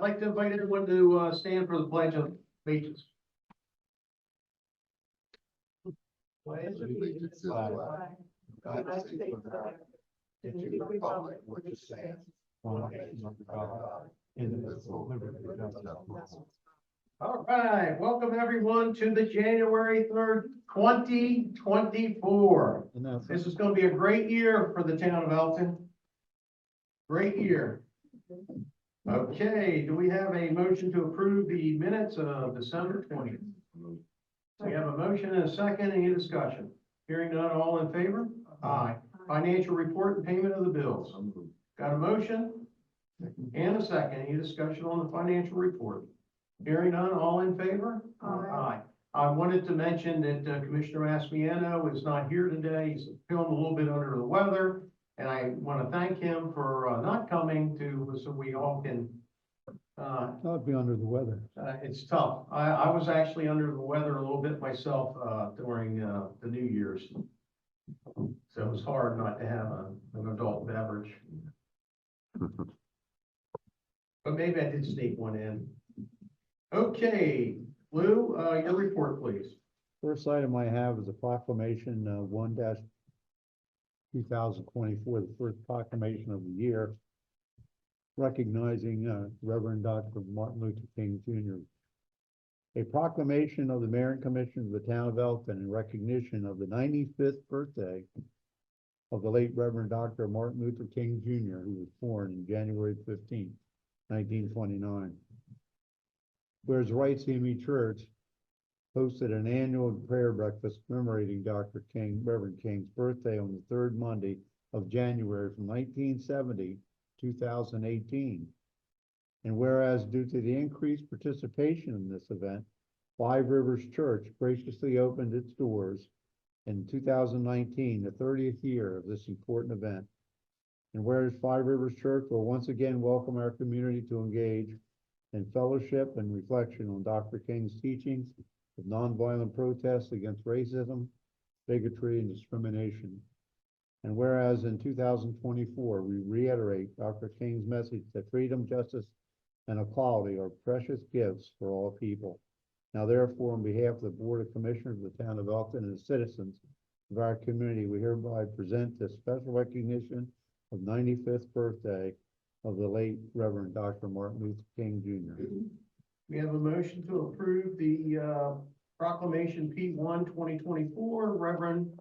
like to invite everyone to stand for the Pledge of Allegiance. Pledge allegiance to the flag of the United States of America, and to the republic which stands one nation under God, indivisible, with liberty and justice for all. All right, welcome everyone to the January 3rd, 2024. This is going to be a great year for the town of Elkton. Great year. Okay, do we have a motion to approve the minutes of December 20th? We have a motion and a second. Any discussion? Hearing none, all in favor? Aye. Financial report and payment of the bills. Got a motion and a second. Any discussion on the financial report? Hearing none, all in favor? Aye. I wanted to mention that Commissioner Masmiano is not here today. He's feeling a little bit under the weather, and I want to thank him for not coming so we all can. I'd be under the weather. It's tough. I was actually under the weather a little bit myself during the New Year's, so it was hard not to have an adult beverage. But maybe I did sneak one in. Okay, Lou, your report, please. First item I have is a proclamation 1-2024, the first proclamation of the year, recognizing Reverend Dr. Martin Luther King Jr. A proclamation of the Mayor and Commission of the town of Elkton in recognition of the 95th birthday of the late Reverend Dr. Martin Luther King Jr., who was born on January 15, 1929. Whereas Right CME Church hosted an annual prayer breakfast commemorating Dr. King, Reverend King's birthday on the third Monday of January from 1970 to 2018. And whereas due to the increased participation in this event, Five Rivers Church graciously opened its doors in 2019, the 30th year of this important event. And whereas Five Rivers Church will once again welcome our community to engage in fellowship and reflection on Dr. King's teachings of nonviolent protests against racism, bigotry, and discrimination. And whereas in 2024, we reiterate Dr. King's message that freedom, justice, and equality are precious gifts for all people. Now, therefore, on behalf of the Board of Commissioners of the town of Elkton and the citizens of our community, we hereby present this special recognition of 95th birthday of the late Reverend Dr. Martin Luther King Jr. We have a motion to approve the proclamation P1 2024, Reverend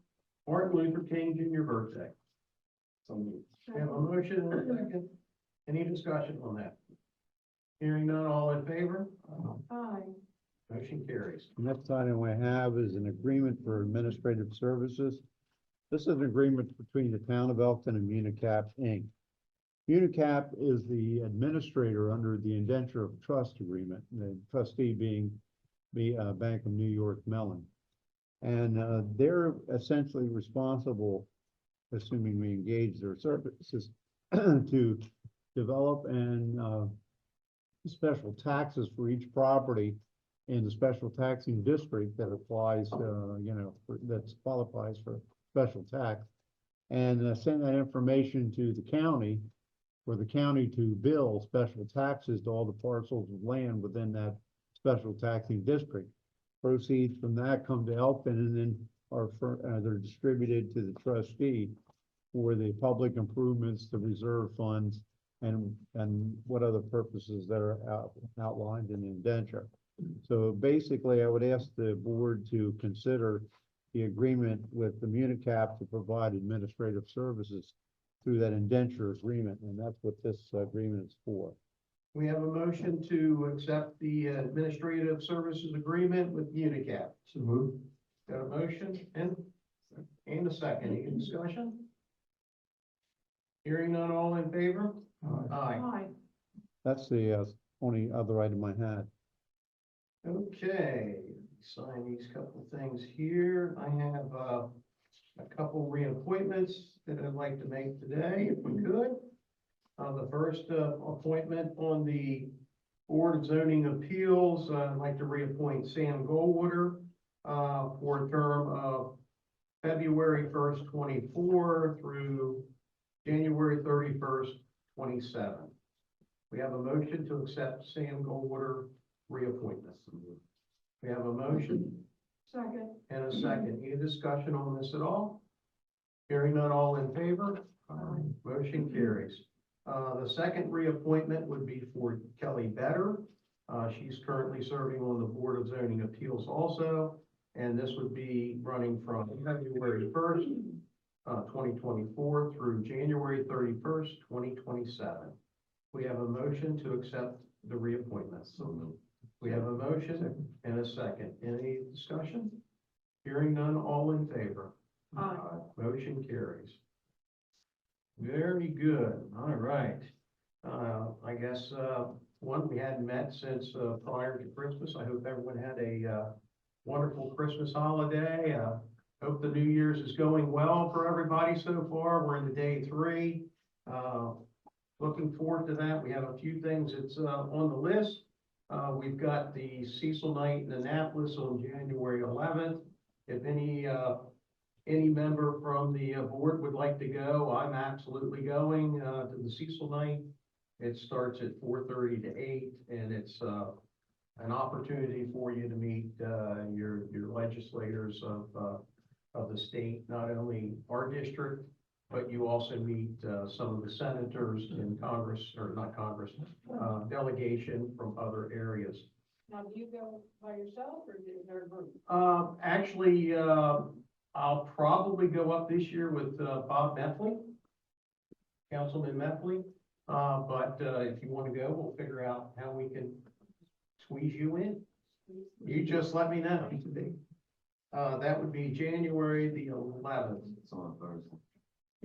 Martin Luther King Jr. birthday. We have a motion and a second. Any discussion on that? Hearing none, all in favor? Aye. Motion carries. The next item I have is an agreement for administrative services. This is an agreement between the town of Elkton and Unicap Inc. Unicap is the administrator under the indenture of trust agreement, the trustee being the Bank of New York Mellon. And they're essentially responsible, assuming we engage their services, to develop and special taxes for each property in the special taxing district that applies, that qualifies for special tax, and send that information to the county for the county to bill special taxes to all the parcels of land within that special taxing district. Proceeds from that come to Elkton and then they're distributed to the trustee for the public improvements, the reserve funds, and what other purposes that are outlined in the indenture. So basically, I would ask the board to consider the agreement with the Unicap to provide administrative services through that indenture agreement, and that's what this agreement is for. We have a motion to accept the administrative services agreement with Unicap. So moved. Got a motion and a second. Any discussion? Hearing none, all in favor? Aye. Aye. That's the only other item I had. Okay, sign these couple things here. I have a couple reappointments that I'd like to make today, if we could. The first appointment on the Board of Zoning Appeals, I'd like to reappoint Sam Goldwater for a term of February 1st, 24 through January 31st, 27. We have a motion to accept Sam Goldwater reappointment. We have a motion Second. and a second. Any discussion on this at all? Hearing none, all in favor? Motion carries. The second reappointment would be for Kelly Better. She's currently serving on the Board of Zoning Appeals also, and this would be running from February 1st, 2024 through January 31st, 2027. We have a motion to accept the reappointment. We have a motion and a second. Any discussion? Hearing none, all in favor? Aye. Motion carries. Very good. All right. I guess, one, we hadn't met since, prior to Christmas. I hope everyone had a, wonderful Christmas holiday. Hope the New Year's is going well for everybody so far. We're into day 3. Looking forward to that. We have a few things that's, on the list. We've got the Cecil Night in Annapolis on January 11th. If any member from the board would like to go, I'm absolutely going to the Cecil Night. It starts at 4:30 to 8, and it's an opportunity for you to meet your legislators of the state, not only our district, but you also meet some of the senators in Congress, or not Congress, delegation from other areas. Now, do you go by yourself or is there a group? Actually, I'll probably go up this year with Bob Meffley, Councilman Meffley. But if you want to go, we'll figure out how we can squeeze you in. You just let me know. That would be January the 11th. It's on Thursday.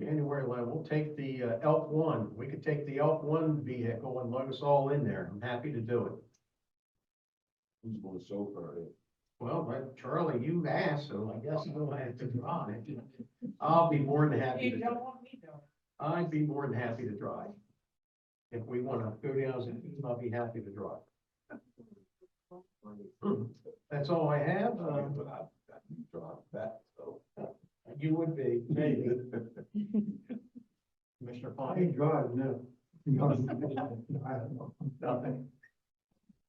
January 11th. We'll take the Elk-1. We could take the Elk-1 vehicle and load us all in there. I'm happy to do it. Who's going to chauffeur it? Well, but Charlie, you asked, so I guess you'll have to drive. I'll be more than happy to. You don't want me to. I'd be more than happy to drive. If we want to go down as a team, I'll be happy to drive. That's all I have. But I drive back, so. You would be, maybe. Commissioner Fine? drive, no. Nothing.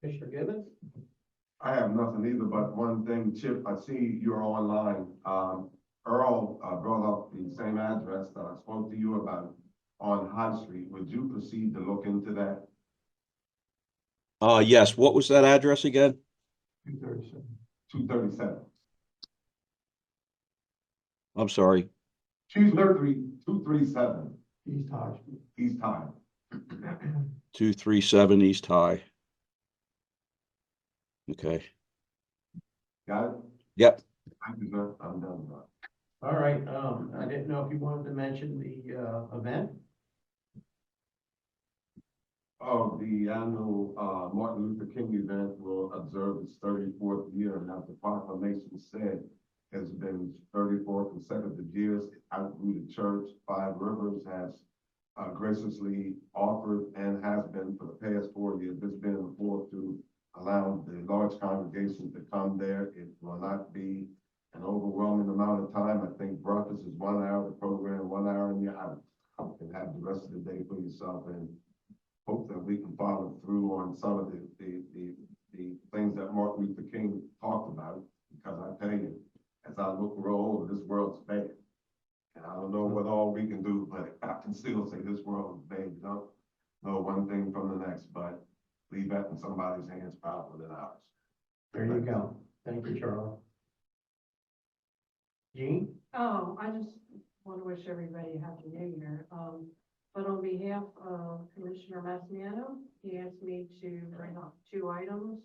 Commissioner Gibbons? I have nothing either, but one thing, Chip, I see you're online. Earl brought up the same address that I spoke to you about on High Street. Would you proceed to look into that? Yes, what was that address again? 237. 237. I'm sorry. 237 East High Street. East High. 237 East High. Okay. Got it? Yep. Thank you, sir. I'm done. All right, I didn't know if you wanted to mention the event. Oh, the annual Martin Luther King event will observe its 34th year, and as the proclamation said, has been 34 consecutive years. Outrooted Church, Five Rivers has graciously offered and has been for the past 4 years. This being the fourth to allow the large congregation to come there. It will not be an overwhelming amount of time. I think breakfast is 1 hour, the program 1 hour, and you're out. You can have the rest of the day for yourself, and hope that we can follow through on some of the things that Martin Luther King talked about. Because I tell you, as I look real old, this world's bad. And I don't know what all we can do, but I can still say this world is bad. You don't know one thing from the next, but leave that in somebody's hands powerful than ours. There you go. Thank you, Charlie. Jean? I just want to wish everybody a happy new year. But on behalf of Commissioner Massiano, he asked me to bring up 2 items.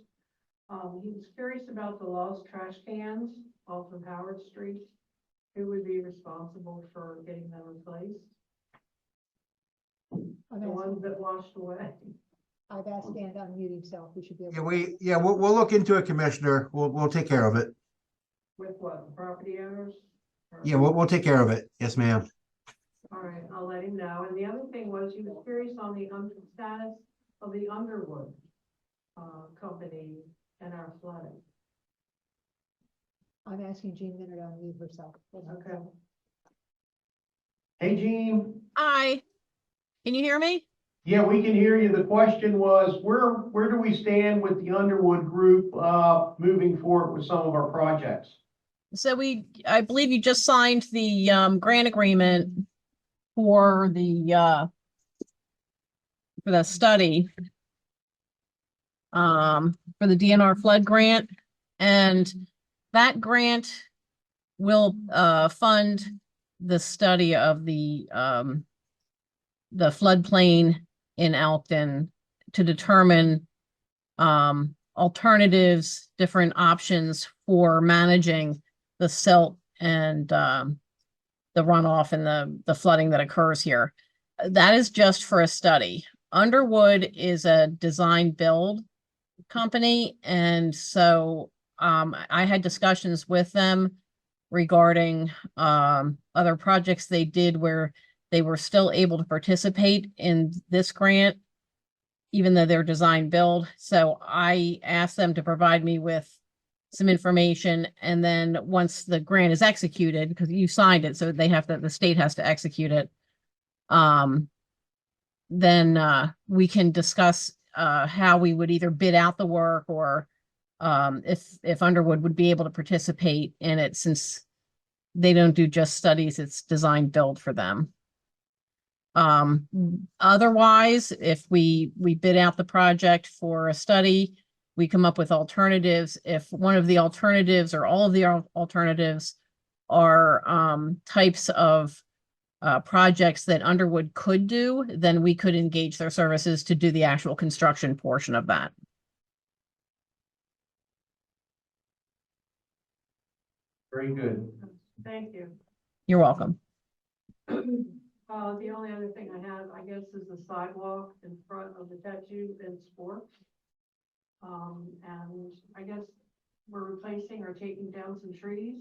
He was curious about the lost trash cans off of Howard Street. Who would be responsible for getting them replaced? The ones that washed away. I've asked Dan to unmute himself. We should be able. We'll look into it, Commissioner. We'll take care of it. With what, the property owners? Or- Yeah, we'll take care of it. Yes, ma'am. All right, I'll let him know. And the other thing was, he was curious on the status of the Underwood company and our flooding. I'm asking Jean Minard to unmute herself. Okay. Hey, Jean. Hi, can you hear me? Yeah, we can hear you. The question was, where do we stand with the Underwood Group, moving forward with some of our projects? So I believe you just signed the grant agreement for the study. For the DNR flood grant, and that grant will fund the study of the floodplain in Elkton to determine alternatives, different options for managing the silt and the runoff and the flooding that occurs here. That is just for a study. Underwood is a design build company, and so I had discussions with them regarding other projects they did where they were still able to participate in this grant even though they're design build. So I asked them to provide me with some information, and then once the grant is executed, because you signed it, so the state has to execute it, then we can discuss how we would either bid out the work or if Underwood would be able to participate in it, since they don't do just studies, it's design build for them. Otherwise, if we bid out the project for a study, we come up with alternatives. If one of the alternatives or all of the alternatives are types of projects that Underwood could do, then we could engage their services to do the actual construction portion of that. Very good. Thank you. You're welcome. The only other thing I have, I guess, is the sidewalk in front of the tattoo and sports. And I guess we're replacing or taking down some trees.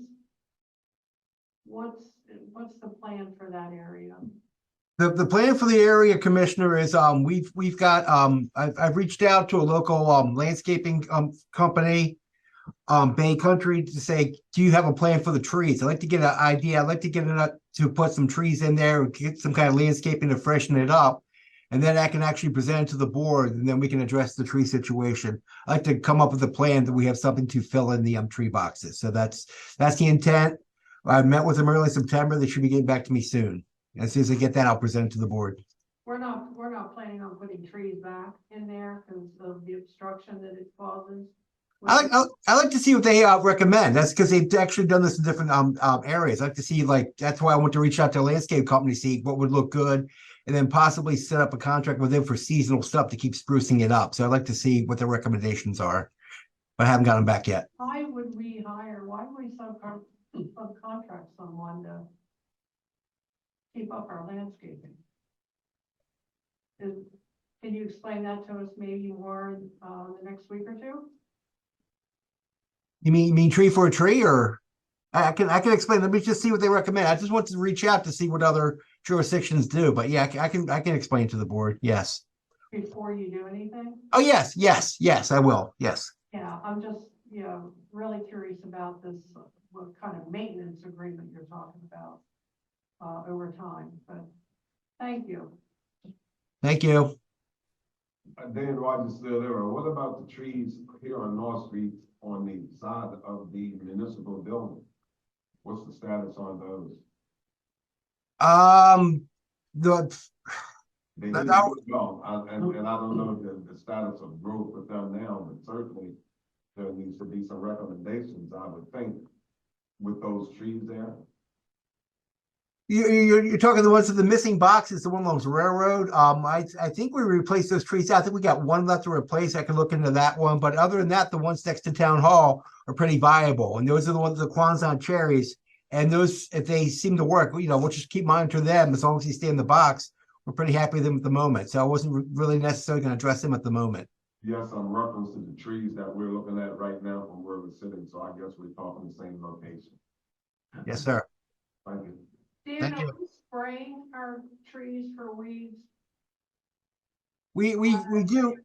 What's the plan for that area? The plan for the area, Commissioner, is we've got I've reached out to a local landscaping company, Bay Country, to say, do you have a plan for the trees? I'd like to get an idea. I'd like to get it to put some trees in there, get some kind of landscaping to freshen it up, and then I can actually present it to the board, and then we can address the tree situation. I'd like to come up with a plan that we have something to fill in the tree boxes. So that's the intent. I met with them early September. They should be getting back to me soon. As soon as I get that, I'll present it to the board. We're not planning on putting trees back in there because of the obstruction that it causes. I like to see what they recommend. That's because they've actually done this in different areas. I like to see, like, that's why I want to reach out to a landscape company, see what would look good, and then possibly set up a contract with them for seasonal stuff to keep sprucing it up. So I'd like to see what their recommendations are, but I haven't gotten them back yet. Why would we subcontract someone to keep up our landscaping? Can you explain that to us maybe more the next week or two? You mean tree for a tree, or I can explain. Let me just see what they recommend. I just want to reach out to see what other jurisdictions do. But yeah, I can explain to the board. Yes. Before you do anything? Oh yes, I will. Yes. Yeah, I'm just, really curious about this, what kind of maintenance agreement you're talking about over time, but thank you. Thank you. Dan Rogers still there. What about the trees here on North Street on the side of the municipal building? What's the status on those? They That- didn't go, and I don't know the status of growth with them now, but certainly there needs to be some recommendations, I would think, with those trees there. You're talking the ones with the missing boxes, the one on the railroad. I think we replaced those trees. I think we got one left to replace. I can look into that one, but other than that, the ones next to town hall are pretty viable, and those are the ones, the Kwanzaa cherries. And those, if they seem to work, we'll just keep monitoring them as long as they stay in the box. We're pretty happy with them at the moment, so I wasn't really necessarily going to address them at the moment. Yes, I'm reference to the trees that we're looking at right now from where we're sitting, so I guess we're talking the same location. Yes, sir. Thank you. Dan, Thank you. are we spraying our trees for weeds? We do.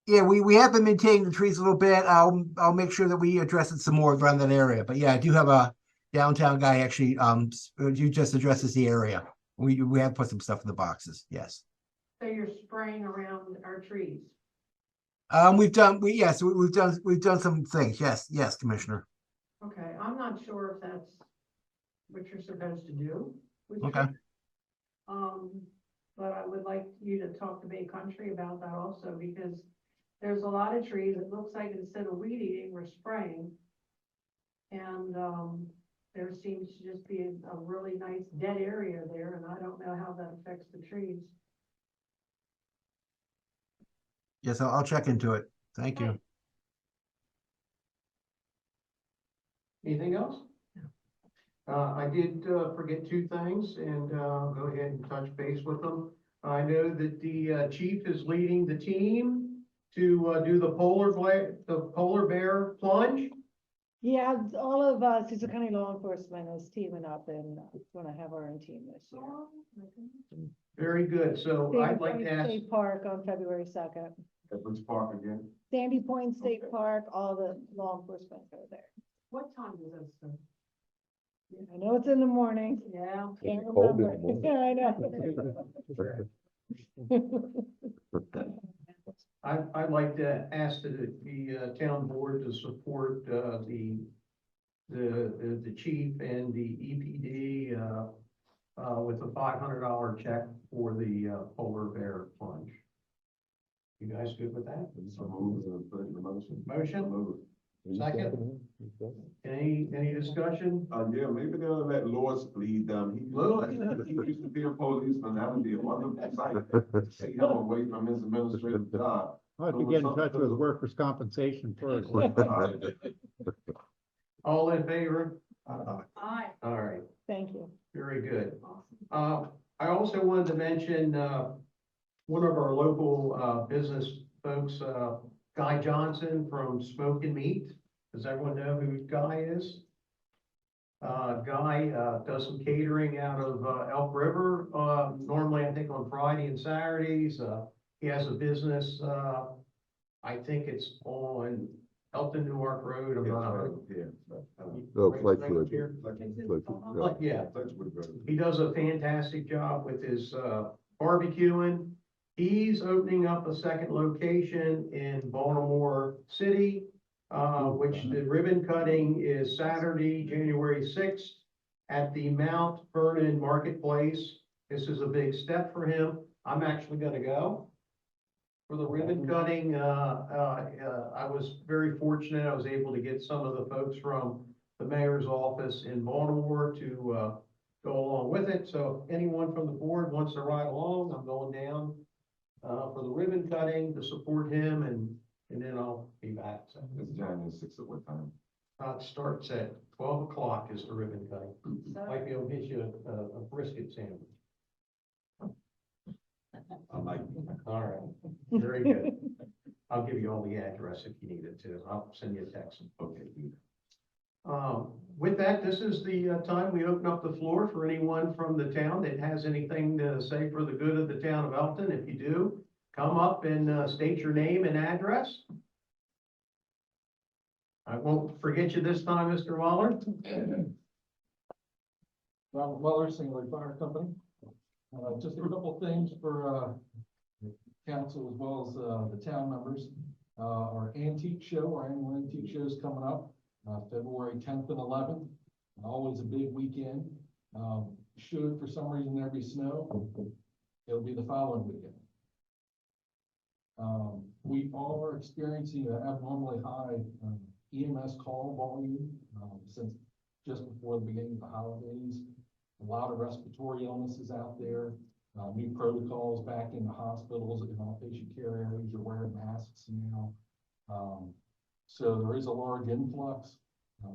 Yeah, we have been maintaining the trees a little bit. I'll make sure that we address it some more around that area. But yeah, I do have a downtown guy actually who just addresses the area. We have put some stuff in the boxes. Yes. So you're spraying around our trees? We've done some things. Yes, Commissioner. Okay, I'm not sure if that's what you're supposed to do. with Okay. trees. But I would like you to talk to Bay Country about that also, because there's a lot of trees. It looks like instead of weed eating, we're spraying. And, there seems to just be a really nice dead area there, and I don't know how that affects the trees. Yes, I'll check into it. Thank you. Anything else? I did, forget two things and, go ahead and touch base with them. I know that the, chief is leading the team to, do the polar bear plunge. Yeah, all of us, Cecil County Law Enforcement is teaming up and gonna have our own team this year. Oh, my goodness. Very good. So I'd Sandy like Point to ask, State Park on February 2nd. At which park again? Sandy Point State Park, all the law enforcement go there. What time does that start? I know it's in the morning. Yeah. Can't cold in the remember. morning. Yeah, I know. I'd like to ask the town board to support, the chief and the EPD, with a $500 check for the, polar bear plunge. You guys good with that? So move the motion. Motion? Move. Second? Any discussion? Yeah, maybe they'll let Lewis lead them. He used to be a policeman. That would be a wonderful sight. See him away from his administrative job. I'll have to get in touch with workers' compensation first. All in favor? Aye. All right, Thank you. very good. Awesome. I also wanted to mention, one of our local, business folks, Guy Johnson from Smoke and Meat. Does everyone know who Guy is? Guy, does some catering out of, Elk River, normally I think on Friday and Saturdays. He has a business, I think it's on Elkton Newark Road. I'm not- No, Right here. Yeah. Fletchwood. He does a fantastic job with his, barbecuing. He's opening up a second location in Baltimore City, which the ribbon cutting is Saturday, January 6th at the Mount Vernon Marketplace. This is a big step for him. I'm actually gonna go for the ribbon cutting. I was very fortunate. I was able to get some of the folks from the mayor's office in Baltimore to, go along with it. So if anyone from the board wants to ride along, I'm going down for the ribbon cutting to support him, and then I'll be back. So, It's January 6th at what time? it starts at 12 o'clock is the ribbon cutting. Might be able to get you a brisket sandwich. I like. All right, very good. I'll give you all the address if you need it too. I'll send you a text. Okay. With that, this is the time we open up the floor for anyone from the town that has anything to say for the good of the town of Elkton. If you do, come up and state your name and address. I won't forget you this time, Mr. Waller. Robert Weller, Singular Fire Company. Just a couple things for council as well as the town members. Our antique show, our annual antique show is coming up February 10th and 11th. Always a big weekend. Should for some reason there be snow, it'll be the following weekend. We are experiencing an abnormally high EMS call volume since just before the beginning of the holidays. A lot of respiratory illnesses out there, new protocols back in the hospitals and outpatient care areas are wearing masks now. So there is a large influx.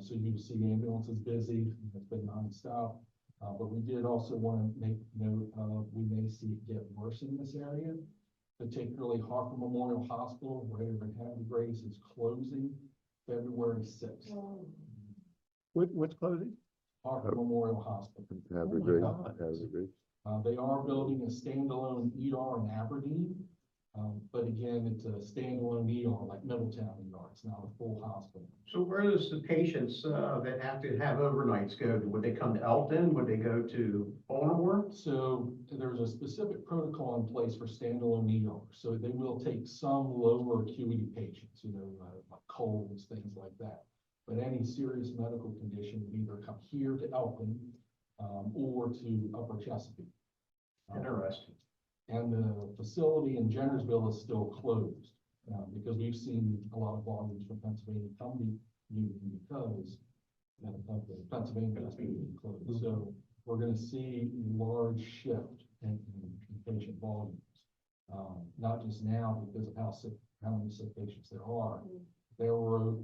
So you can see ambulances busy, it's been nonstop. But we did also want to make note of, we may see it get worse in this area, particularly Harper Memorial Hospital, right over in Happy Grace, is closing February 6th. What's closing? Harper Memorial Hospital. Have a great, have a great. They are building a standalone ER in Aberdeen, But again, it's a standalone ER, like Middletown ER. It's not a full hospital. So where does the patients, that have to have overnights go? Would they come to Elkton? Would they go to Baltimore? So there's a specific protocol in place for standalone ER. So they will take some lower acuity patients, like colds, things like that. But any serious medical condition would either come here to Elkton, or to Upper Chesapeake. Interesting. And the facility in Jennersville is still closed, because we've seen a lot of volumes from Pennsylvania come to Union because of the Pennsylvania is being closed. So we're gonna see a large shift in patient volumes. Not just now because of how many sick patients there are. There were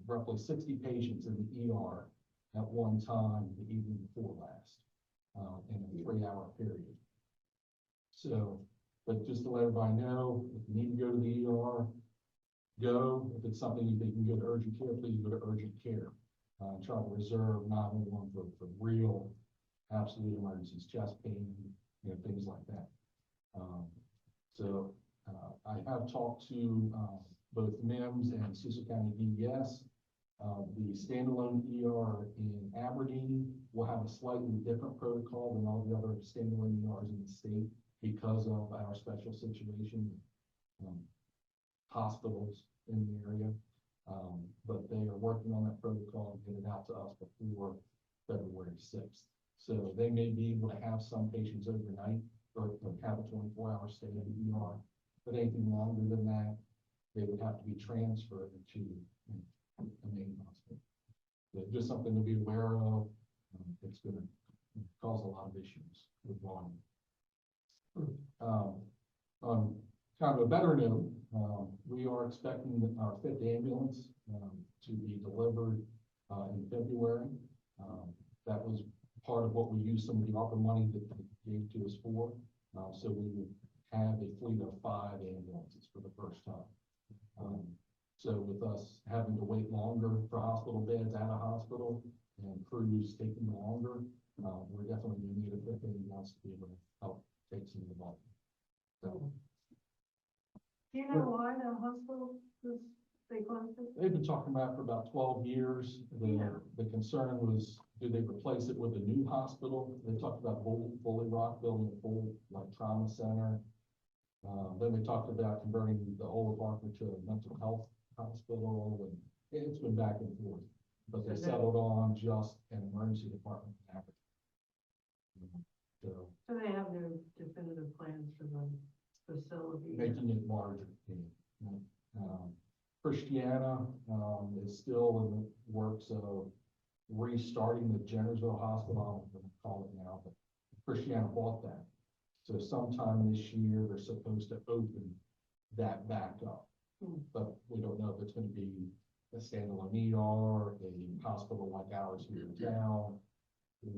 roughly 60 patients in the ER at one time the evening before last, in a 3-hour period. So, but just to let everybody know, if you need to go to the ER, go. If it's something you think you can go to urgent care, please go to urgent care. Try to reserve 911 for real, absolute emergencies, chest pain, things like that. I have talked to both MIMS and Cecil County DES. The standalone ER in Aberdeen will have a slightly different protocol than all the other standalone ERs in the state because of our special situation, hospitals in the area. But they are working on that protocol and get it out to us before February 6th. So they may be able to have some patients overnight or have a 24-hour stay in the ER. But anything longer than that, they would have to be transferred to a main hospital. So just something to be aware of. It's going to cause a lot of issues with volume. On kind of a better note, we are expecting our 5th ambulance to be delivered in February. That was part of what we used some of the ARPA money that they gave to us for. So we would have a fleet of 5 ambulances for the first time. So with us having to wait longer for hospital beds at a hospital and crews taking longer, we're definitely going to need a 5th ambulance to be able to help take some of the volume. So, Do you know why the hospital was, they closed it? they've been talking about it for about 12 years. The concern was, do they replace it with a new hospital? They talked about Bully Rock building a full trauma center. Then they talked about converting the old apartment to a mental health hospital, and it's been back and forth. But they settled on just an emergency department in Aberdeen. So they have no definitive plans for the facility? making it larger. Christiana is still in the works of restarting the Jennersville Hospital. I'm going to call it now, but Christiana bought that. So sometime this year, they're supposed to open that back up. But we don't know if it's going to be a standalone ER, a hospital like ours here in town,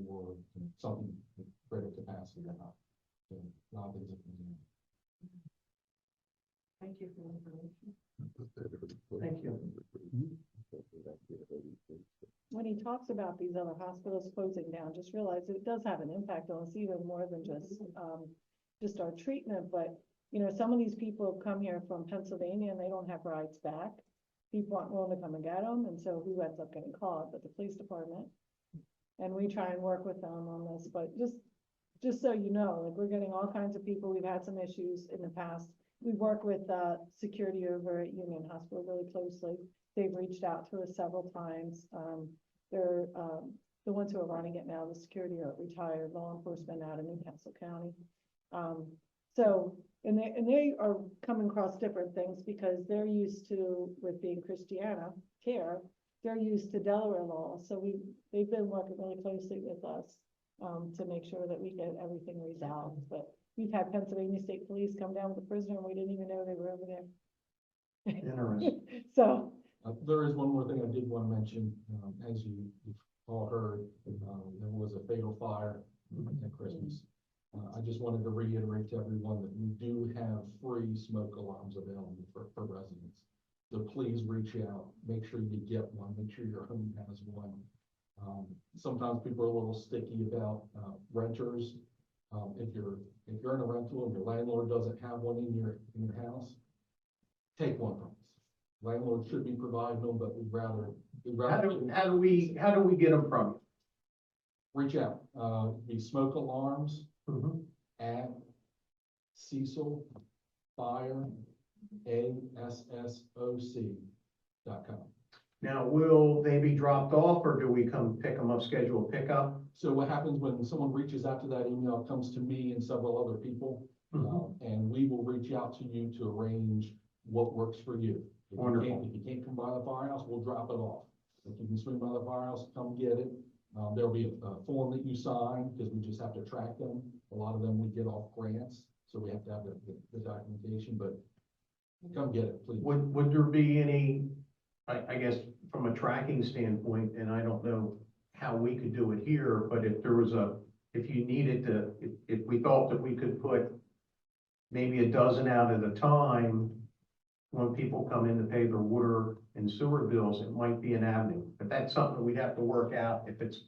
or something with greater capacity or not. So a lot of things are going on. Thank you for the information. Thank you. When he talks about these other hospitals closing down, just realize it does have an impact on us even more than just our treatment, but some of these people come here from Pennsylvania and they don't have rides back. People aren't willing to come and get them, and so who ends up getting called? But the police department. And we try and work with them on this, but just so you know, like, we're getting all kinds of people. We've had some issues in the past. We work with security over at Union Hospital really closely. They've reached out to us several times. They're the ones who are running it now. The security are retired law enforcement out of Newcastle County. And they are coming across different things because they're used to, with being Christiana Care, they're used to Delaware law. So they've been working really closely with us to make sure that we get everything resolved. But we've had Pennsylvania State Police come down with a prisoner and we didn't even know they were over there. Interesting. So. There is one more thing I did want to mention. As you've all heard, there was a fatal fire at Christmas. I just wanted to reiterate to everyone that we do have free smoke alarms available for residents. So please reach out, make sure you get one, make sure your home has one. Sometimes people are a little sticky about renters. If you're in a rental and your landlord doesn't have one in your house, take one from us. Landlord should be providing them, but we'd rather. How do we get them from Reach out, the smoke alarms you? at Cecil Fire, ASSOC.com. Now, will they be dropped off or do we come pick them up, schedule a pickup? So what happens when someone reaches out to that email, it comes to me and several other people, and we will reach out to you to arrange what works for you. If you can't come by the firehouse, we'll drop it off. If you can swing by the firehouse, come get it. There'll be a form that you sign, because we just have to track them. A lot of them we get off grants, so we have to have the documentation, but come get it, please. Would there be any, I guess, from a tracking standpoint, and I don't know how we could do it here, but if you needed to, if we thought that we could put maybe a dozen out at a time, when people come in to pay their water and sewer bills, it might be an avenue, but that's something we'd have to work out if it's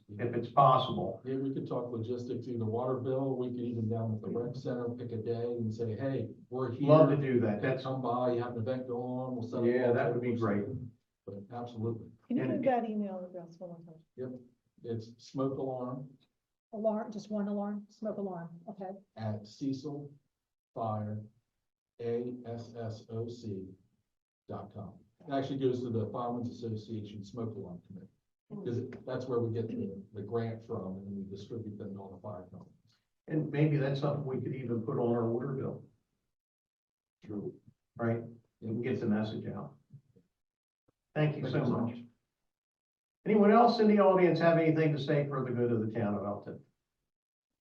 possible. Yeah, we could talk logistics, either water bill, we could even down at the rec center, pick a day and say, hey, we're here. Love to do that. That's, Come by, you have an event going on, we'll set up. yeah, that would be great. But absolutely. Can you And- give that email address one more time? It's smoke alarm Alarm, just one alarm, smoke alarm, okay? at Cecil Fire, ASSOC.com. It actually goes to the Firemen's Association Smoke Alarm Committee, because that's where we get the grant from, and then we distribute them to all the fire companies. And maybe that's something we could even put on our water bill. True. Right? And get the message out. Thank you so much. Anyone else in the audience have anything to say for the good of the town of Elkton?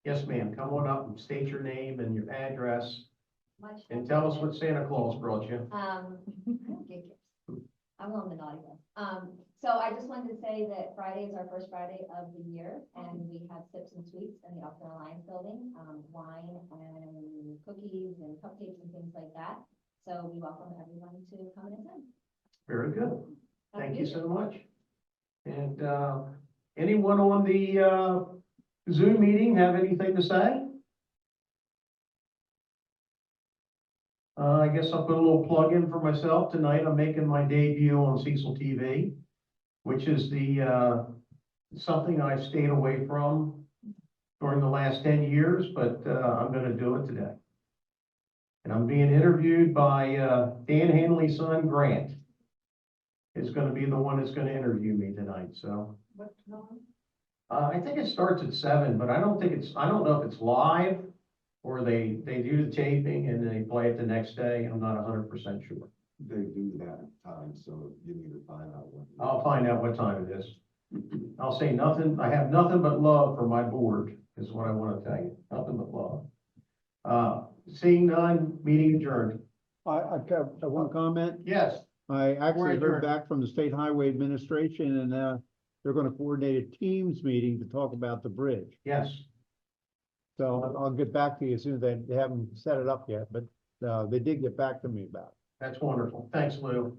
Yes, ma'am. Come on up and state your name and your address and tell us what Santa Claus brought you. I don't get gifts. I'm on the naughty list. So I just wanted to say that Friday is our first Friday of the year, and we have sips and sweets in the Elkton Alliance building, wine and cookies and cupcakes and things like that. So we welcome everyone to come and attend. Very good. Thank you so Absolutely. much. And, anyone on the, Zoom meeting have anything to say? I guess I'll put a little plug in for myself tonight. I'm making my debut on Cecil TV, which is something I've stayed away from during the last 10 years, but, I'm gonna do it today. And I'm being interviewed by, Dan Hanley's son, Grant. Is gonna be the one that's gonna interview me tonight, so. What time? I think it starts at 7, but I don't know if it's live or they do the taping and they play it the next day. I'm not 100% sure. They do that time, so you need to find out when. I'll find out what time it is. I'll say nothing, I have nothing but love for my board, is what I want to tell you. Nothing but love. Seeing none, meeting adjourned. I have one comment. Yes, I actually adjourned. heard back from the State Highway Administration and, they're gonna coordinate a Teams meeting to talk about the bridge. yes. So I'll get back to you as soon as they haven't set it up yet, but, they did get back to me about it. That's wonderful. Thanks, Lou.